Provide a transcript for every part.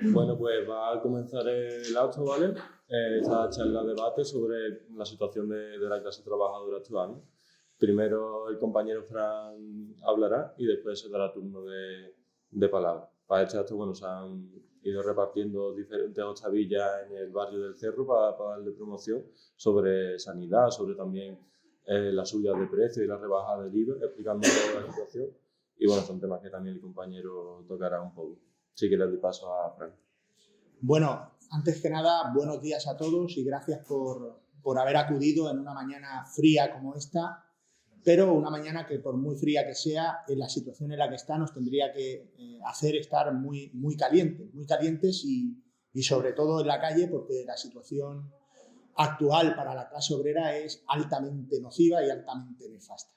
Bueno, pues va a comenzar el acto, ¿vale? Esta charla debate sobre la situación de la clase trabajadora actual. Primero el compañero Fran hablará y después se dará turno de palabra. Para este acto, bueno, se han ido repartiendo diferentes octavillas en el barrio del Cerro para darle promoción sobre sanidad, sobre también las subidas de precios y la rebaja del IVA, explicando toda la situación. Y bueno, son temas que también el compañero tocará un poco. Sí que le doy paso a Fran. Bueno, antes que nada, buenos días a todos y gracias por haber acudido en una mañana fría como esta, pero una mañana que por muy fría que sea, en la situación en la que está nos tendría que hacer estar muy calientes y sobre todo en la calle, porque la situación actual para la clase obrera es altamente nociva y altamente nefasta.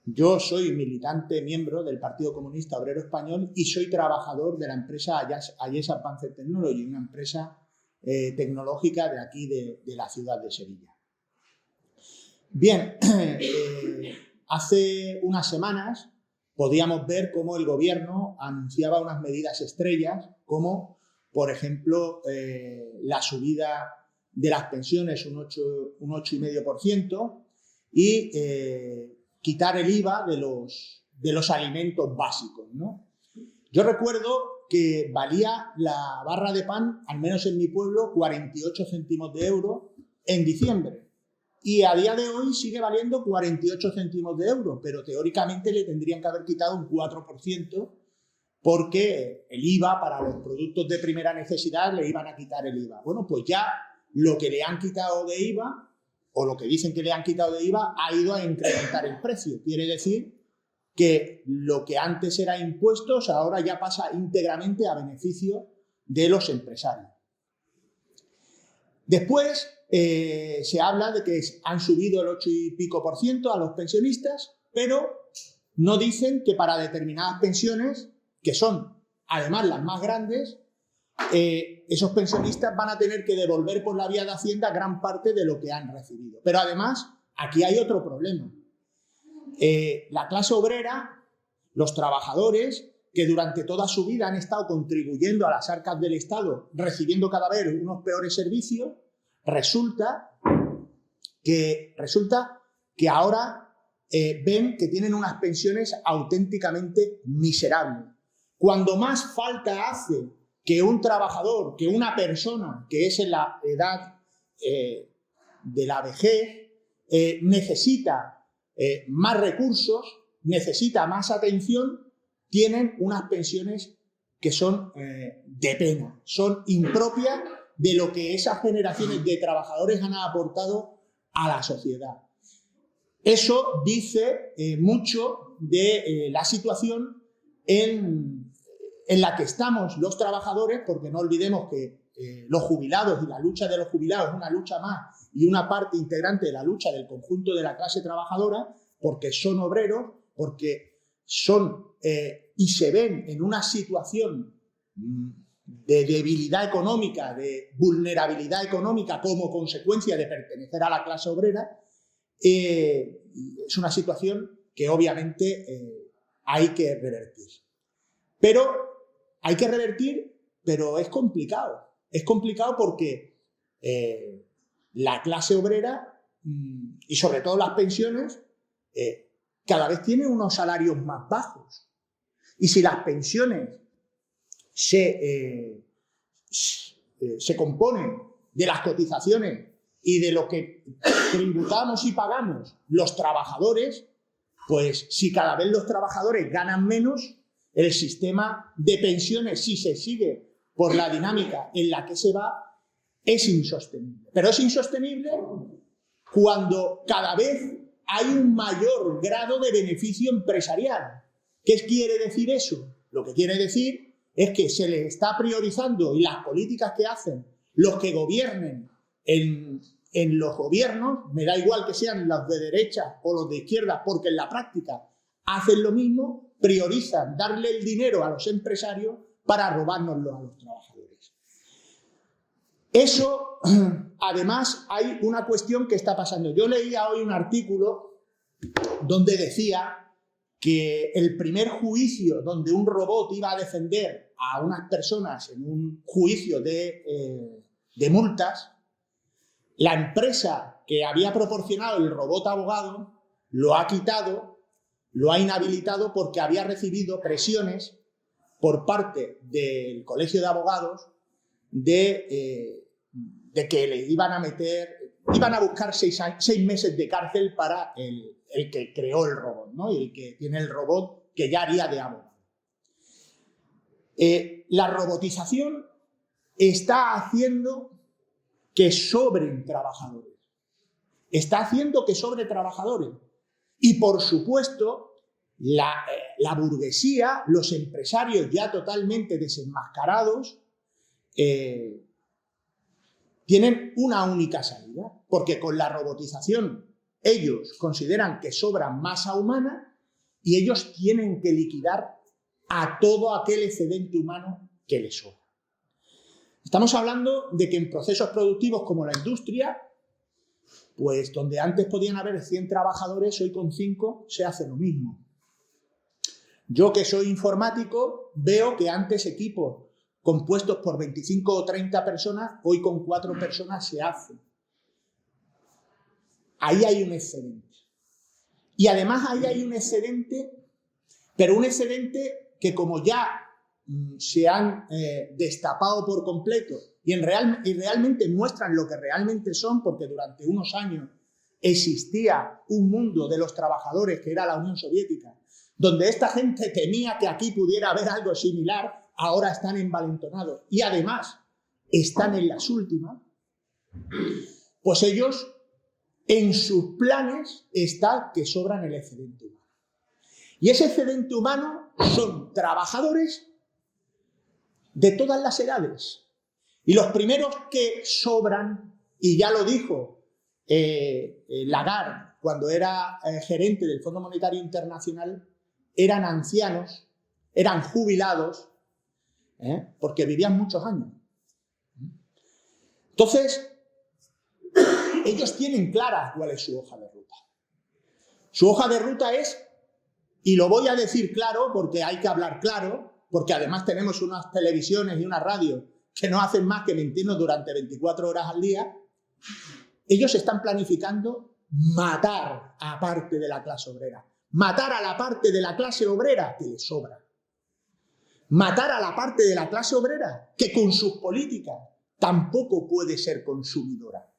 Yo soy militante, miembro del Partido Comunista Obrero Español y soy trabajador de la empresa Ayesa Advanced Technology, una empresa tecnológica de aquí, de la ciudad de Sevilla. Bien, hace unas semanas podíamos ver cómo el gobierno anunciaba unas medidas estrellas, como, por ejemplo, la subida de las pensiones un 8,5% y quitar el IVA de los alimentos básicos, ¿no? Yo recuerdo que valía la barra de pan, al menos en mi pueblo, 48 céntimos de euro en diciembre. Y a día de hoy sigue valiendo 48 céntimos de euro, pero teóricamente le tendrían que haber quitado un 4% porque el IVA para los productos de primera necesidad le iban a quitar el IVA. Bueno, pues ya lo que le han quitado de IVA, o lo que dicen que le han quitado de IVA, ha ido a incrementar el precio. Quiere decir que lo que antes era impuestos ahora ya pasa íntegramente a beneficio de los empresarios. Después se habla de que han subido el 8 y pico % a los pensionistas, pero no dicen que para determinadas pensiones, que son además las más grandes, esos pensionistas van a tener que devolver por la vía de Hacienda gran parte de lo que han recibido. Pero además, aquí hay otro problema. La clase obrera, los trabajadores, que durante toda su vida han estado contribuyendo a las arcas del Estado, recibiendo cada vez unos peores servicios, resulta que ahora ven que tienen unas pensiones auténticamente miserables. Cuando más falta hace que un trabajador, que una persona que es en la edad de la vejez, necesita más recursos, necesita más atención, tienen unas pensiones que son de pena, son impropias de lo que esas generaciones de trabajadores han aportado a la sociedad. Eso dice mucho de la situación en la que estamos los trabajadores, porque no olvidemos que los jubilados y la lucha de los jubilados es una lucha más y una parte integrante de la lucha del conjunto de la clase trabajadora, porque son obreros, porque son y se ven en una situación de debilidad económica, de vulnerabilidad económica como consecuencia de pertenecer a la clase obrera. Es una situación que obviamente hay que revertir. Pero hay que revertir, pero es complicado. Es complicado porque la clase obrera y sobre todo las pensiones cada vez tienen unos salarios más bajos. Y si las pensiones se componen de las cotizaciones y de lo que tributamos y pagamos los trabajadores, pues si cada vez los trabajadores ganan menos, el sistema de pensiones, si se sigue por la dinámica en la que se va, es insostenible. Pero es insostenible cuando cada vez hay un mayor grado de beneficio empresarial. ¿Qué quiere decir eso? Lo que quiere decir es que se les está priorizando, y las políticas que hacen los que gobiernen en los gobiernos, me da igual que sean los de derecha o los de izquierda, porque en la práctica hacen lo mismo, priorizan darle el dinero a los empresarios para robárnoslo a los trabajadores. Eso, además, hay una cuestión que está pasando. Yo leía hoy un artículo donde decía que el primer juicio donde un robot iba a defender a unas personas en un juicio de multas, la empresa que había proporcionado el robot abogado lo ha quitado, lo ha inhabilitado porque había recibido presiones por parte del Colegio de Abogados de que le iban a buscar 6 meses de cárcel para el que creó el robot, ¿no? Y el que tiene el robot que ya haría de abogado. La robotización está haciendo que sobren trabajadores. Está haciendo que sobre trabajadores. Y, por supuesto, la burguesía, los empresarios ya totalmente desenmascarados, tienen una única salida, porque con la robotización ellos consideran que sobra masa humana y ellos tienen que liquidar a todo aquel excedente humano que les sobra. Estamos hablando de que en procesos productivos como la industria, pues donde antes podían haber 100 trabajadores, hoy con 5 se hace lo mismo. Yo, que soy informático, veo que antes equipos compuestos por 25 o 30 personas, hoy con 4 personas se hacen. Ahí hay un excedente. Y además ahí hay un excedente, pero un excedente que, como ya se han destapado por completo y realmente muestran lo que realmente son, porque durante unos años existía un mundo de los trabajadores que era la Unión Soviética, donde esta gente temía que aquí pudiera haber algo similar, ahora están envalentonados y además están en las últimas, pues ellos en sus planes está que sobran el excedente humano. Y ese excedente humano son trabajadores de todas las edades. Y los primeros que sobran, y ya lo dijo Lagarde cuando era gerente del Fondo Monetario Internacional, eran ancianos, eran jubilados, porque vivían muchos años. Entonces, ellos tienen clara cuál es su hoja de ruta. Su hoja de ruta es, y lo voy a decir claro porque hay que hablar claro, porque además tenemos unas televisiones y una radio que no hacen más que mentirnos durante 24 horas al día, ellos están planificando matar a parte de la clase obrera. Matar a la parte de la clase obrera que les sobra. Matar a la parte de la clase obrera que con sus políticas tampoco puede ser consumidora.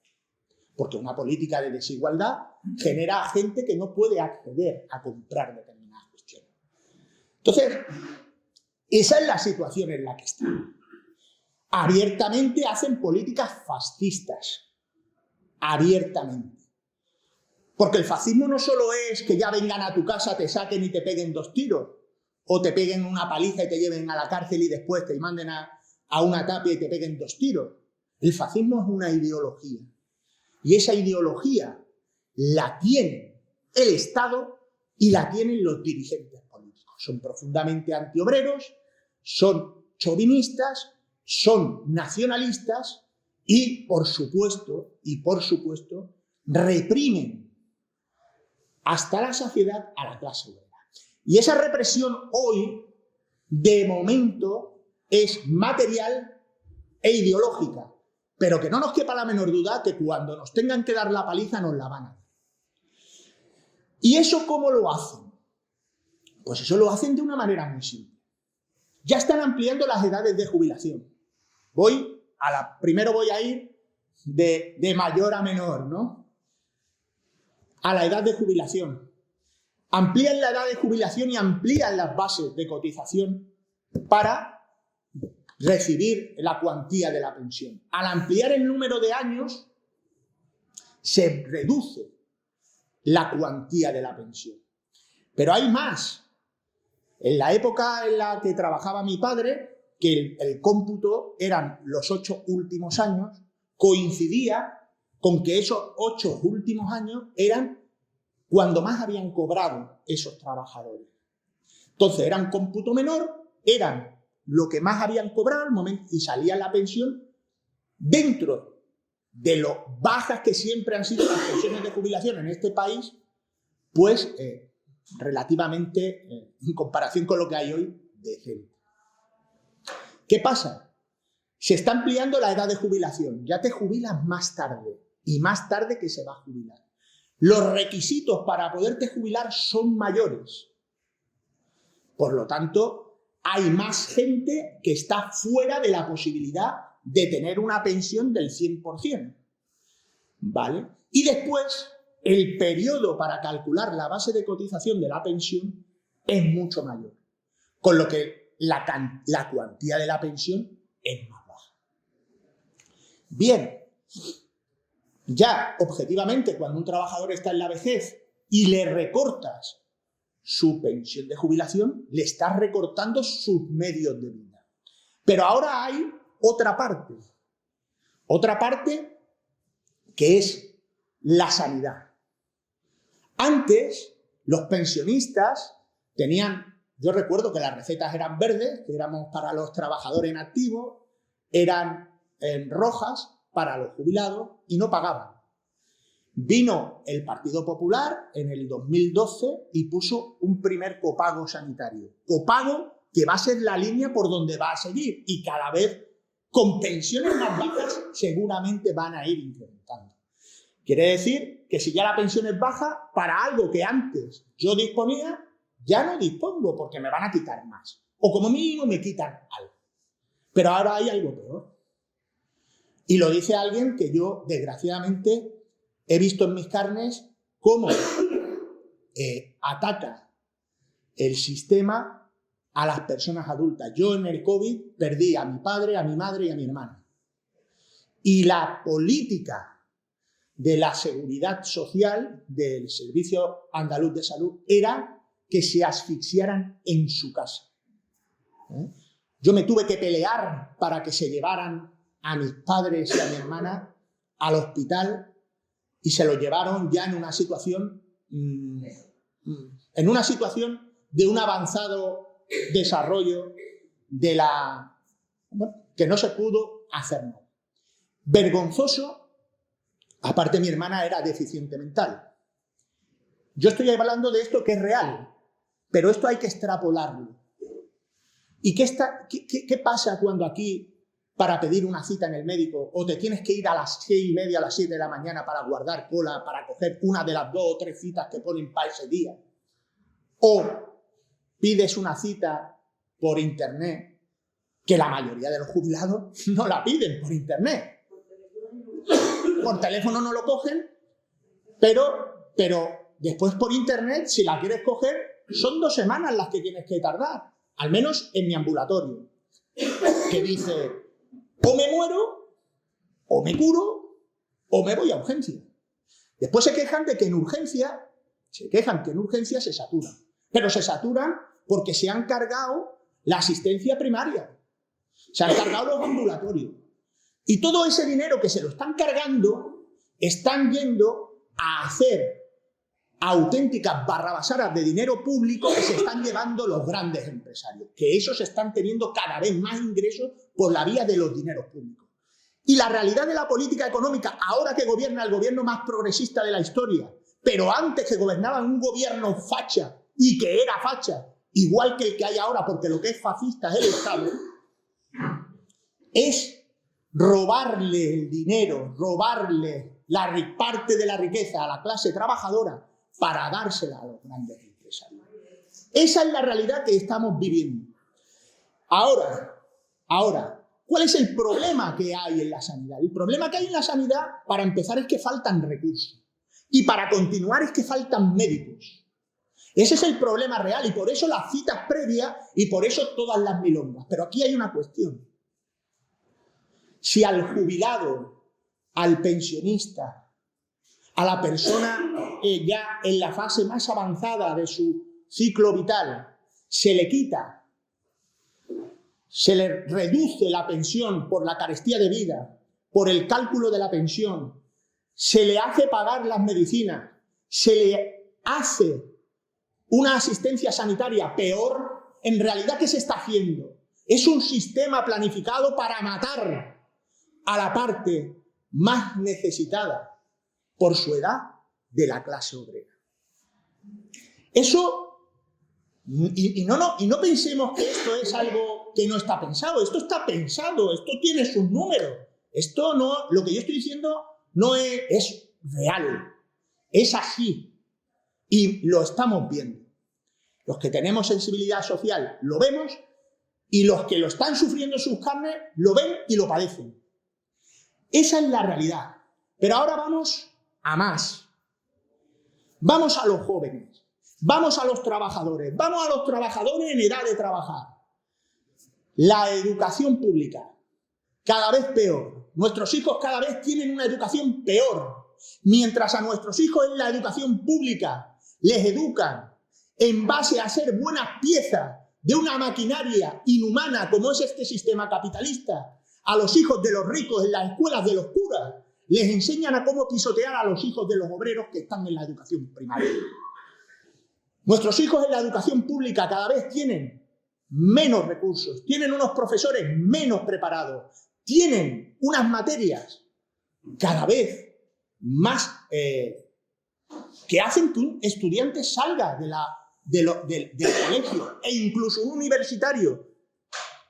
Porque una política de desigualdad genera a gente que no puede acceder a comprar determinadas cuestiones. Entonces, esa es la situación en la que están. Abiertamente hacen políticas fascistas. Abiertamente. Porque el fascismo no solo es que ya vengan a tu casa, te saquen y te peguen 2 tiros, o te peguen una paliza y te lleven a la cárcel y después te manden a una tapia y te peguen 2 tiros. El fascismo es una ideología. Y esa ideología la tiene el Estado y la tienen los dirigentes políticos. Son profundamente antiobreros, son chauvinistas, son nacionalistas y, por supuesto, reprimen hasta la saciedad a la clase obrera. Y esa represión hoy, de momento, es material e ideológica. Pero que no nos quepa la menor duda que cuando nos tengan que dar la paliza nos la van a dar. ¿Y eso cómo lo hacen? Pues eso lo hacen de una manera muy simple. Ya están ampliando las edades de jubilación. Primero voy a ir de mayor a menor, ¿no? A la edad de jubilación. Amplían la edad de jubilación y amplían las bases de cotización para recibir la cuantía de la pensión. Al ampliar el número de años, se reduce la cuantía de la pensión. Pero hay más. En la época en la que trabajaba mi padre, que el cómputo eran los 8 últimos años, coincidía con que esos 8 últimos años eran cuando más habían cobrado esos trabajadores. Entonces era un cómputo menor, eran lo que más habían cobrado al momento y salía la pensión dentro de lo bajas que siempre han sido las pensiones de jubilación en este país, pues relativamente, en comparación con lo que hay hoy, decente. ¿Qué pasa? Se está ampliando la edad de jubilación. Ya te jubilas más tarde, y más tarde que se va a jubilar. Los requisitos para poderte jubilar son mayores. Por lo tanto, hay más gente que está fuera de la posibilidad de tener una pensión del 100%. ¿Vale? Y después, el periodo para calcular la base de cotización de la pensión es mucho mayor. Con lo que la cuantía de la pensión es más baja. Bien, ya objetivamente, cuando un trabajador está en la vejez y le recortas su pensión de jubilación, le estás recortando sus medios de vida. Pero ahora hay otra parte que es la sanidad. Antes, los pensionistas tenían, yo recuerdo que las recetas eran verdes, que éramos para los trabajadores en activo, eran rojas para los jubilados y no pagaban. Vino el Partido Popular en el 2012 y puso un primer copago sanitario. Copago que va a ser la línea por donde va a seguir y cada vez con pensiones más bajas seguramente van a ir incrementando. Quiere decir que si ya la pensión es baja, para algo que antes yo disponía, ya no dispongo porque me van a quitar más. O como mínimo me quitan algo. Pero ahora hay algo peor. Y lo dice alguien que yo, desgraciadamente, he visto en mis carnes cómo ataca el sistema a las personas adultas. Yo en el COVID perdí a mi padre, a mi madre y a mi hermana. Y la política de la seguridad social del Servicio Andaluz de Salud era que se asfixiaran en su casa. Yo me tuve que pelear para que se llevaran a mis padres y a mi hermana al hospital y se lo llevaron ya en una situación de un avanzado desarrollo de la que no se pudo hacer nada. Vergonzoso. Aparte, mi hermana era deficiente mental. Yo estoy hablando de esto que es real, pero esto hay que extrapolarlo. ¿Y qué pasa cuando aquí, para pedir una cita en el médico, o te tienes que ir a las 6:30, a las 7 de la mañana para guardar cola, para coger una de las 2 o 3 citas que ponen para ese día? O pides una cita por internet, que la mayoría de los jubilados no la piden por internet. Por teléfono no lo cogen, pero después por internet, si la quieres coger, son 2 semanas las que tienes que tardar, al menos en mi ambulatorio, que dice, o me muero, o me curo, o me voy a urgencia. Después se quejan que en urgencia se saturan, pero se saturan porque se han cargado la asistencia primaria, se han cargado los ambulatorios. Y todo ese dinero que se lo están cargando, están yendo a hacer auténticas barrabasadas de dinero público que se están llevando los grandes empresarios, que esos están teniendo cada vez más ingresos por la vía de los dineros públicos. Y la realidad de la política económica, ahora que gobierna el gobierno más progresista de la historia, pero antes que gobernaba un gobierno facha, y que era facha, igual que el que hay ahora, porque lo que es fascista es el Estado, es robarle el dinero, robarle la parte de la riqueza a la clase trabajadora para dársela a los grandes empresarios. Esa es la realidad que estamos viviendo. Ahora, ¿cuál es el problema que hay en la sanidad? El problema que hay en la sanidad, para empezar, es que faltan recursos. Y para continuar es que faltan médicos. Ese es el problema real y por eso las citas previas y por eso todas las milongas. Pero aquí hay una cuestión. Si al jubilado, al pensionista, a la persona ya en la fase más avanzada de su ciclo vital, se le quita, se le reduce la pensión por la carestía de vida, por el cálculo de la pensión, se le hace pagar las medicinas, se le hace una asistencia sanitaria peor, en realidad, ¿qué se está haciendo? Es un sistema planificado para matar a la parte más necesitada por su edad de la clase obrera. Eso, y no pensemos que esto es algo que no está pensado. Esto está pensado, esto tiene sus números. Esto no, lo que yo estoy diciendo no es real, es así. Y lo estamos viendo. Los que tenemos sensibilidad social lo vemos, y los que lo están sufriendo en sus carnes lo ven y lo padecen. Esa es la realidad. Pero ahora vamos a más. Vamos a los jóvenes, vamos a los trabajadores, vamos a los trabajadores en edad de trabajar. La educación pública, cada vez peor. Nuestros hijos cada vez tienen una educación peor. Mientras a nuestros hijos en la educación pública les educan en base a ser buenas piezas de una maquinaria inhumana como es este sistema capitalista, a los hijos de los ricos en las escuelas de los curas les enseñan a cómo pisotear a los hijos de los obreros que están en la educación primaria. Nuestros hijos en la educación pública cada vez tienen menos recursos, tienen unos profesores menos preparados, tienen unas materias cada vez más que hacen que un estudiante salga del colegio, e incluso un universitario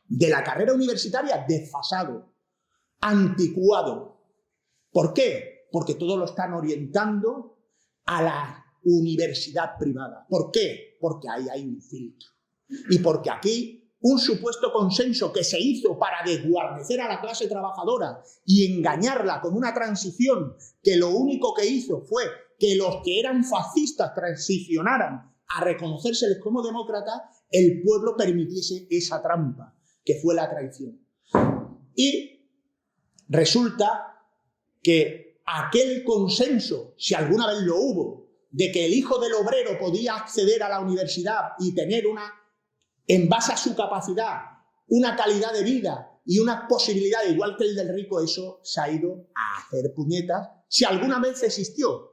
de la carrera universitaria desfasado, anticuado. ¿Por qué? Porque todo lo están orientando a la universidad privada. ¿Por qué? Porque ahí hay un filtro. Y porque aquí un supuesto consenso que se hizo para desguarnecer a la clase trabajadora y engañarla con una transición que lo único que hizo fue que los que eran fascistas transicionaran a reconocérseles como demócratas, el pueblo permitiese esa trampa, que fue la traición. Y resulta que aquel consenso, si alguna vez lo hubo, de que el hijo del obrero podía acceder a la universidad y tener en base a su capacidad, una calidad de vida y una posibilidad igual que el del rico, eso se ha ido a hacer puñetas, si alguna vez existió.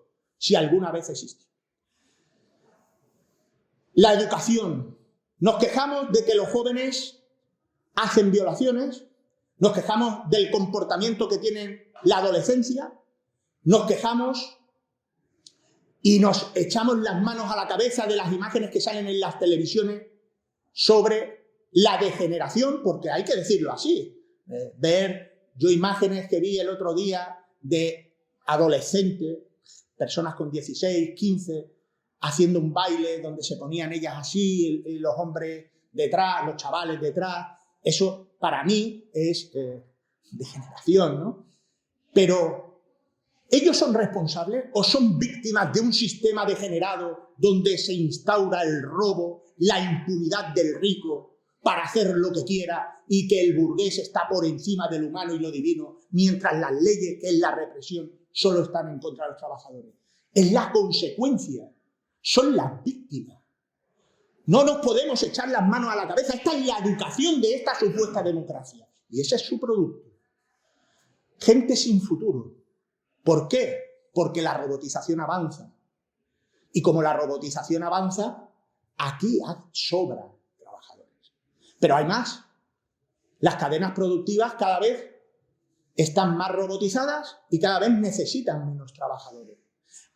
La educación. Nos quejamos de que los jóvenes hacen violaciones, nos quejamos del comportamiento que tienen la adolescencia, nos quejamos y nos echamos las manos a la cabeza de las imágenes que salen en las televisiones sobre la degeneración, porque hay que decirlo así. Ver yo imágenes que vi el otro día de adolescentes, personas con 16, 15, haciendo un baile donde se ponían ellas así, y los hombres detrás, los chavales detrás. Eso para mí es degeneración, ¿no? Pero ¿ellos son responsables o son víctimas de un sistema degenerado donde se instaura el robo, la impunidad del rico para hacer lo que quiera y que el burgués está por encima del humano y lo divino, mientras las leyes, que es la represión, solo están en contra de los trabajadores? Es la consecuencia, son las víctimas. No nos podemos echar las manos a la cabeza. Esta es la educación de esta supuesta democracia. Y ese es su producto. Gente sin futuro. ¿Por qué? Porque la robotización avanza. Y como la robotización avanza, aquí sobra trabajadores. Pero hay más. Las cadenas productivas cada vez están más robotizadas y cada vez necesitan menos trabajadores.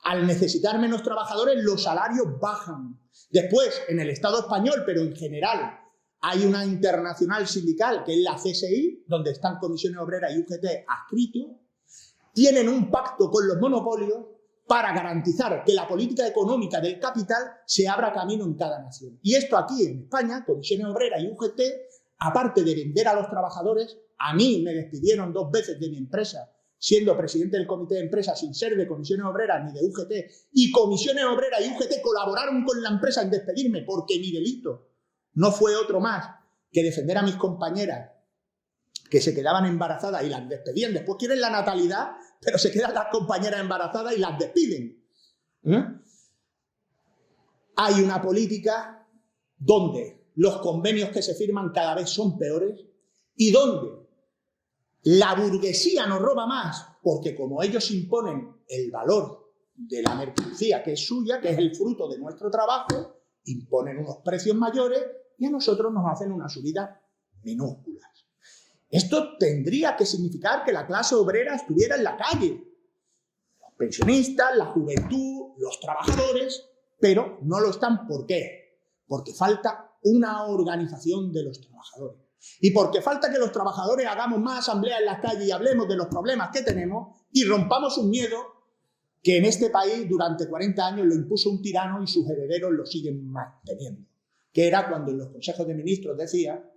Al necesitar menos trabajadores, los salarios bajan. Después, en el Estado español, pero en general, hay una internacional sindical, que es la CSI, donde están Comisiones Obreras y UGT adscritos, tienen un pacto con los monopolios para garantizar que la política económica del capital se abra camino en cada nación. Y esto aquí en España, Comisiones Obreras y UGT, aparte de vender a los trabajadores, a mí me despidieron 2 veces de mi empresa, siendo presidente del comité de empresa sin ser de Comisiones Obreras ni de UGT, y Comisiones Obreras y UGT colaboraron con la empresa en despedirme porque mi delito no fue otro más que defender a mis compañeras que se quedaban embarazadas y las despedían. Después quieren la natalidad, pero se quedan las compañeras embarazadas y las despiden. Hay una política donde los convenios que se firman cada vez son peores y donde la burguesía nos roba más, porque como ellos imponen el valor de la mercancía que es suya, que es el fruto de nuestro trabajo, imponen unos precios mayores y a nosotros nos hacen unas subidas minúsculas. Esto tendría que significar que la clase obrera estuviera en la calle. Los pensionistas, la juventud, los trabajadores, pero no lo están. ¿Por qué? Porque falta una organización de los trabajadores. Y porque falta que los trabajadores hagamos más asambleas en las calles y hablemos de los problemas que tenemos y rompamos un miedo que en este país durante 40 años lo impuso un tirano y sus herederos lo siguen manteniendo. Que era cuando en los consejos de ministros decía,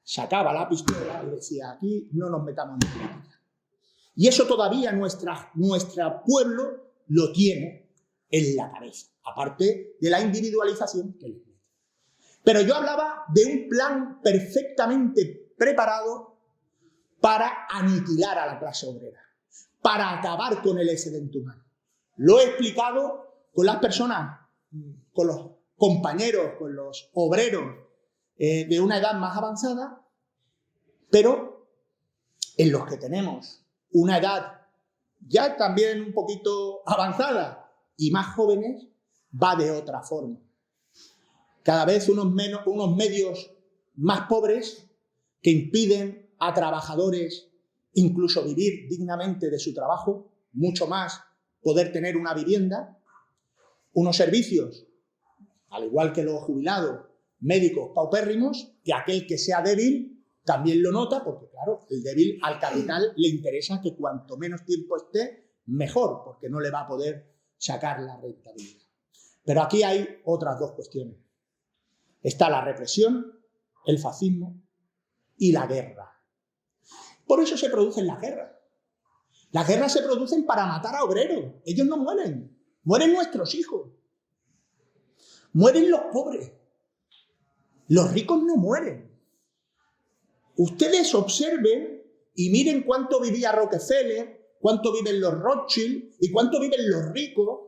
sacaba la pistola y decía, aquí no nos metamos en política. Y eso todavía nuestro pueblo lo tiene en la cabeza, aparte de la individualización que les mete. Pero yo hablaba de un plan perfectamente preparado para aniquilar a la clase obrera, para acabar con el excedente humano. Lo he explicado con las personas, con los compañeros, con los obreros de una edad más avanzada, pero en los que tenemos una edad ya también un poquito avanzada y más jóvenes, va de otra forma. Cada vez unos medios más pobres que impiden a trabajadores incluso vivir dignamente de su trabajo, mucho más poder tener una vivienda, unos servicios, al igual que los jubilados, médicos paupérrimos, que aquel que sea débil también lo nota, porque claro, el débil al capital le interesa que cuanto menos tiempo esté, mejor, porque no le va a poder sacar la rentabilidad. Pero aquí hay otras dos cuestiones. Está la represión, el fascismo y la guerra. Por eso se producen las guerras. Las guerras se producen para matar a obreros. Ellos no mueren. Mueren nuestros hijos. Mueren los pobres. Los ricos no mueren. Ustedes observen y miren cuánto vivía Rockefeller, cuánto viven los Rothschild y cuánto viven los ricos,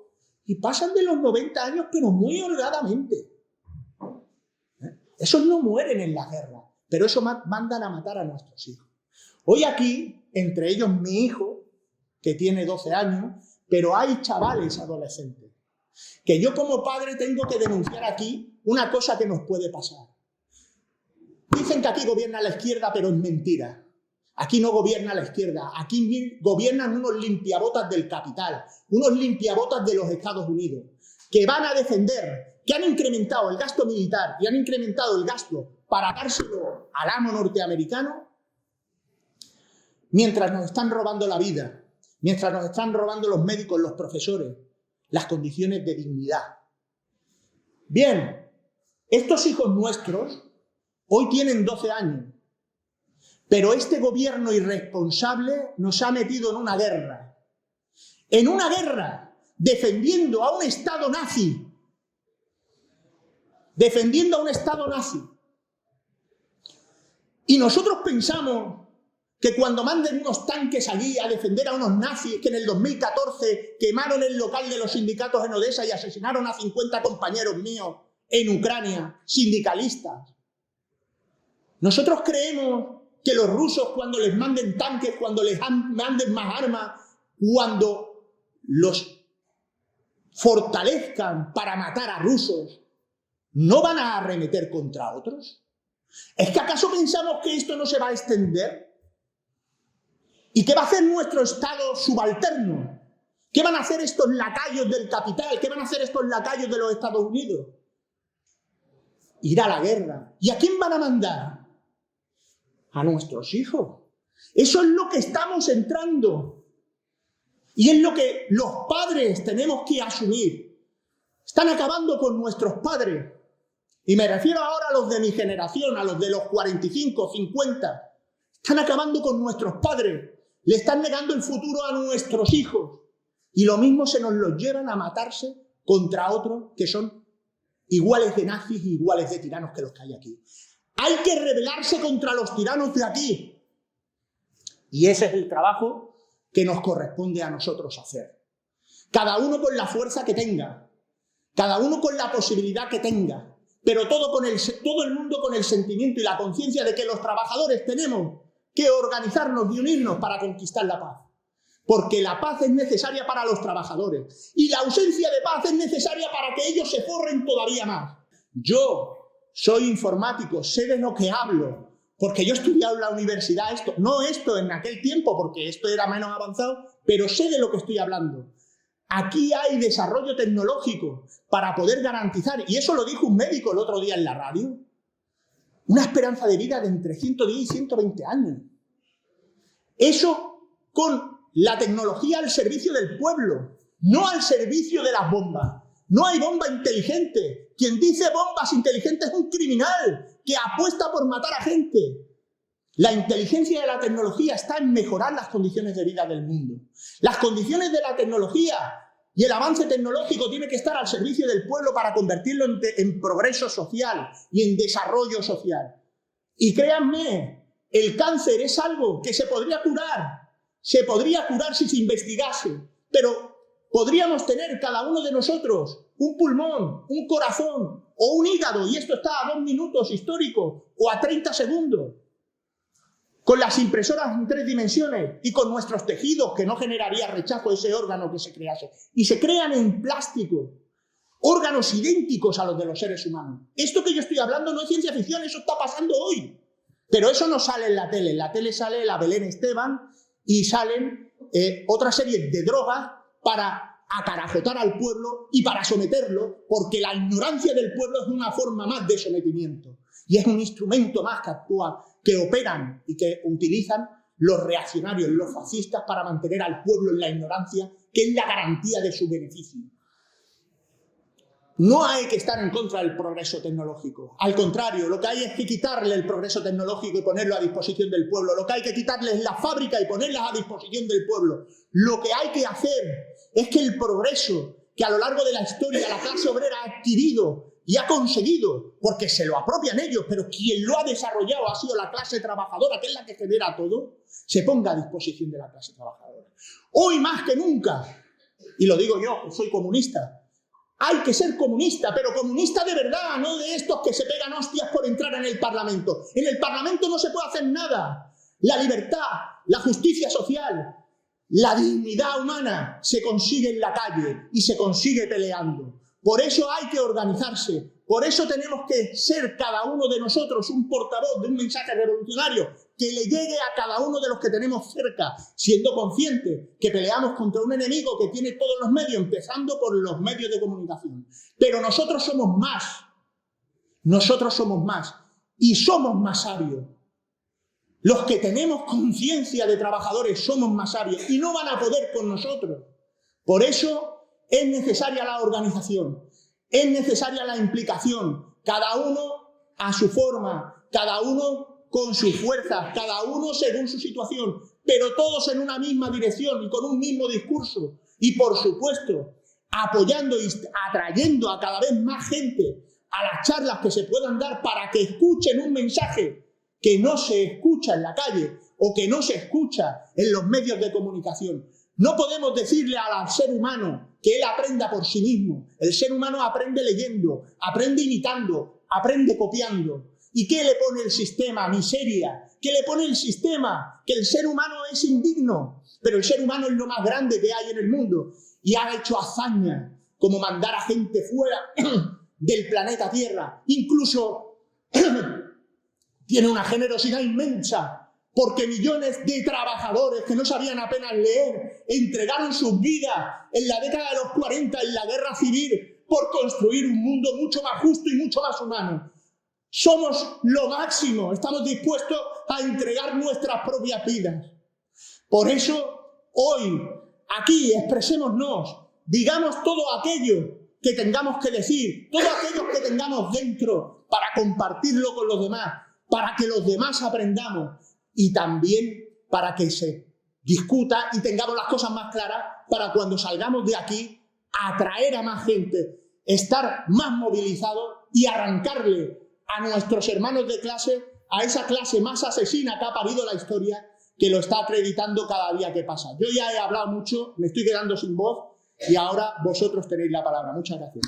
y pasan de los 90 años, pero muy holgadamente. Esos no mueren en la guerra, pero eso mandan a matar a nuestros hijos. Hoy aquí, entre ellos mi hijo, que tiene 12 años, pero hay chavales adolescentes, que yo como padre tengo que denunciar aquí una cosa que nos puede pasar. Dicen que aquí gobierna la izquierda, pero es mentira. Aquí no gobierna la izquierda, aquí gobiernan unos limpiabotas del capital, unos limpiabotas de los Estados Unidos, que van a defender, que han incrementado el gasto militar y han incrementado el gasto para dárselo al amo norteamericano, mientras nos están robando la vida, mientras nos están robando los médicos, los profesores, las condiciones de dignidad. Bien, estos hijos nuestros hoy tienen 12 años, pero este gobierno irresponsable nos ha metido en una guerra, defendiendo a un Estado nazi, Y nosotros pensamos que cuando manden unos tanques allí a defender a unos nazis que en el 2014 quemaron el local de los sindicatos en Odessa y asesinaron a 50 compañeros míos en Ucrania, sindicalistas. Nosotros creemos que los rusos, cuando les manden tanques, cuando les manden más armas, cuando los fortalezcan para matar a rusos, ¿no van a arremeter contra otros? ¿Es que acaso pensamos que esto no se va a extender? ¿Y qué va a hacer nuestro Estado subalterno? ¿Qué van a hacer estos lacayos del capital? ¿Qué van a hacer estos lacayos de los Estados Unidos? Ir a la guerra. ¿Y a quién van a mandar? A nuestros hijos. Eso es lo que estamos entrando. Y es lo que los padres tenemos que asumir. Están acabando con nuestros padres. Y me refiero ahora a los de mi generación, a los de los 45, 50. Están acabando con nuestros padres. Le están negando el futuro a nuestros hijos. Y lo mismo se nos los llevan a matarse contra otros que son iguales de nazis y iguales de tiranos que los que hay aquí. Hay que rebelarse contra los tiranos de aquí. Y ese es el trabajo que nos corresponde a nosotros hacer. Cada uno con la fuerza que tenga, cada uno con la posibilidad que tenga, pero todo el mundo con el sentimiento y la conciencia de que los trabajadores tenemos que organizarnos y unirnos para conquistar la paz. Porque la paz es necesaria para los trabajadores y la ausencia de paz es necesaria para que ellos se forren todavía más. Yo soy informático, sé de lo que hablo, porque yo he estudiado en la universidad esto en aquel tiempo, porque esto era menos avanzado, pero sé de lo que estoy hablando. Aquí hay desarrollo tecnológico para poder garantizar, y eso lo dijo un médico el otro día en la radio, una esperanza de vida de entre 110 y 120 años. Eso con la tecnología al servicio del pueblo, no al servicio de las bombas. No hay bomba inteligente. Quien dice bombas inteligentes es un criminal que apuesta por matar a gente. La inteligencia de la tecnología está en mejorar las condiciones de vida del mundo. Las condiciones de la tecnología y el avance tecnológico tiene que estar al servicio del pueblo para convertirlo en progreso social y en desarrollo social. Y créanme, el cáncer es algo que se podría curar si se investigase, pero podríamos tener cada uno de nosotros un pulmón, un corazón o un hígado, y esto está a 2 minutos históricos o a 30 segundos. Con las impresoras en 3 dimensiones y con nuestros tejidos, que no generaría rechazo ese órgano que se crease. Y se crean en plástico órganos idénticos a los de los seres humanos. Esto que yo estoy hablando no es ciencia ficción, eso está pasando hoy. Pero eso no sale en la tele sale la Belén Esteban y salen otra serie de drogas para acarajotar al pueblo y para someterlo, porque la ignorancia del pueblo es una forma más de sometimiento. Y es un instrumento más que actúa, que operan y que utilizan los reaccionarios, los fascistas, para mantener al pueblo en la ignorancia, que es la garantía de su beneficio. No hay que estar en contra del progreso tecnológico. Al contrario, lo que hay es que quitarle el progreso tecnológico y ponerlo a disposición del pueblo. Lo que hay que quitarle es la fábrica y ponerlas a disposición del pueblo. Lo que hay que hacer es que el progreso que a lo largo de la historia la clase obrera ha adquirido y ha conseguido, porque se lo apropian ellos, pero quien lo ha desarrollado ha sido la clase trabajadora, que es la que genera todo, se ponga a disposición de la clase trabajadora. Hoy más que nunca, y lo digo yo, que soy comunista, hay que ser comunista, pero comunista de verdad, no de estos que se pegan hostias por entrar en el Parlamento. En el Parlamento no se puede hacer nada. La libertad, la justicia social, la dignidad humana se consigue en la calle y se consigue peleando. Por eso hay que organizarse, por eso tenemos que ser cada uno de nosotros un portavoz de un mensaje revolucionario que le llegue a cada uno de los que tenemos cerca, siendo conscientes que peleamos contra un enemigo que tiene todos los medios, empezando por los medios de comunicación. Pero nosotros somos más y somos más sabios. Los que tenemos conciencia de trabajadores somos más sabios y no van a poder con nosotros. Por eso es necesaria la organización, es necesaria la implicación, cada uno a su forma, cada uno con sus fuerzas, cada uno según su situación, pero todos en una misma dirección y con un mismo discurso. Y por supuesto, apoyando y atrayendo a cada vez más gente a las charlas que se puedan dar para que escuchen un mensaje que no se escucha en la calle o que no se escucha en los medios de comunicación. No podemos decirle al ser humano que él aprenda por sí mismo. El ser humano aprende leyendo, aprende imitando, aprende copiando. ¿Y qué le pone el sistema? Miseria. ¿Qué le pone el sistema? Que el ser humano es indigno. Pero el ser humano es lo más grande que hay en el mundo. Y ha hecho hazañas como mandar a gente fuera del planeta Tierra. Incluso tiene una generosidad inmensa, porque millones de trabajadores que no sabían apenas leer entregaron sus vidas en la década de los 40 en la guerra civil por construir un mundo mucho más justo y mucho más humano. Somos lo máximo, estamos dispuestos a entregar nuestras propias vidas. Por eso, hoy, aquí, expresémonos, digamos todo aquello que tengamos que decir, todo aquello que tengamos dentro para compartirlo con los demás, para que los demás aprendamos. Y también para que se discuta y tengamos las cosas más claras para cuando salgamos de aquí atraer a más gente, estar más movilizados y arrancarle a nuestros hermanos de clase, a esa clase más asesina que ha parido la historia, que lo está acreditando cada día que pasa. Yo ya he hablado mucho, me estoy quedando sin voz y ahora vosotros tenéis la palabra. Muchas gracias.